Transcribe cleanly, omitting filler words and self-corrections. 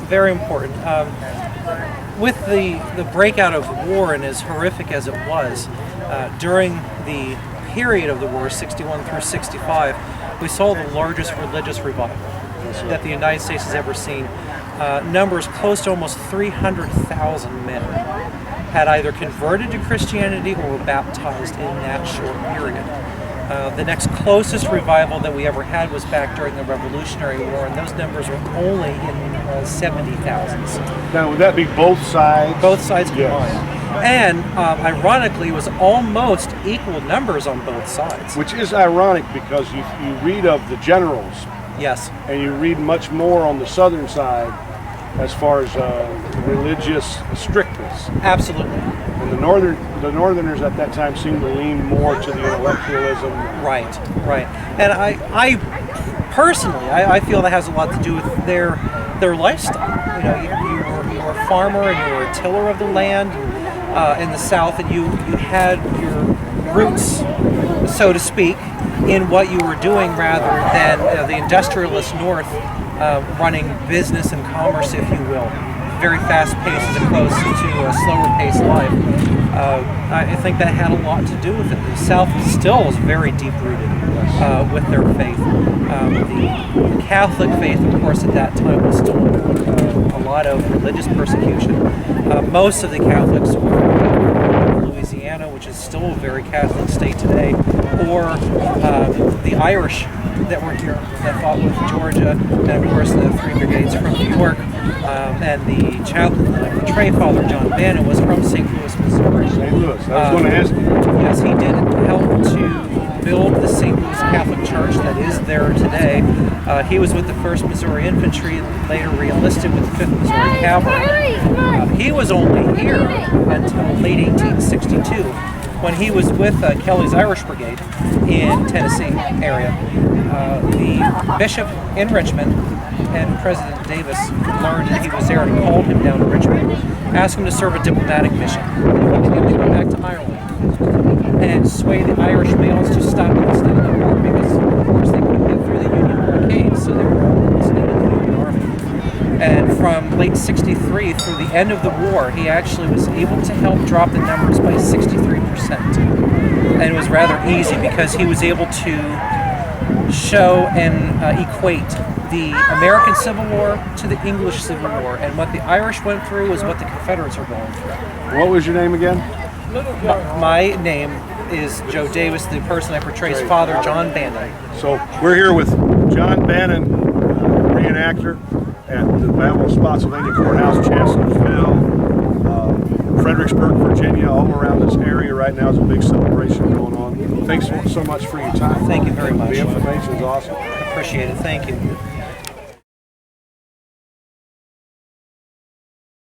very important. With the breakout of war, and as horrific as it was, during the period of the war, 61 through 65, we saw the largest religious revival that the United States has ever seen. Numbers close to almost 300,000 men had either converted to Christianity or were baptized in that short period. The next closest revival that we ever had was back during the Revolutionary War, and those numbers were only in 70,000s. Now, would that be both sides? Both sides combined. Yes. And ironically, it was almost equal numbers on both sides. Which is ironic because you read of the generals. Yes. And you read much more on the southern side as far as religious strictness. Absolutely. And the northerners at that time seemed to lean more to the intellectualism. Right. And I personally, I feel that has a lot to do with their lifestyle. You were a farmer and you were a tiller of the land in the South, and you had your roots, so to speak, in what you were doing rather than the industrialist North running business and commerce, if you will. Very fast-paced as opposed to a slower-paced life. I think that had a lot to do with it. The South still is very deep-rooted with their faith. The Catholic faith, of course, at that time was still a lot of religious persecution. Most of the Catholics were in Louisiana, which is still a very Catholic state today, or the Irish that were here that fought with Georgia, and of course the three brigades from New York, and the chaplain, the Portray Father John Bannon, was from St. Louis, Missouri. St. Louis, I was going to ask you. Yes, he did help to build the St. Louis Catholic Church that is there today. He was with the 1st Missouri Infantry, later re-enlisted with the 5th Missouri Cavalry. He was only here until late 1862, when he was with Kelly's Irish Brigade in Tennessee area. The bishop in Richmond and President Davis learned that he was there and called him down to Richmond, asked him to serve a diplomatic mission, wanted him to go back to Ireland and sway the Irish males to stop enlisting in the war, because of course they couldn't get through the Union blockade, so they were all enlisted in the Union Army. And from late 63 through the end of the war, he actually was able to help drop the numbers by 63%. And it was rather easy because he was able to show and equate the American Civil War to the English Civil War. And what the Irish went through was what the Confederates were going through. What was your name again? My name is Joe Davis. The person I portray is Father John Bannon. So we're here with John Bannon, reenactor at the Battle of Spotsylvania Courthouse, Chancellorsville, Fredericksburg, Virginia. All around this area right now is a big celebration going on. Thanks so much for your time. Thank you very much. The information is awesome. Appreciate it. Thank you.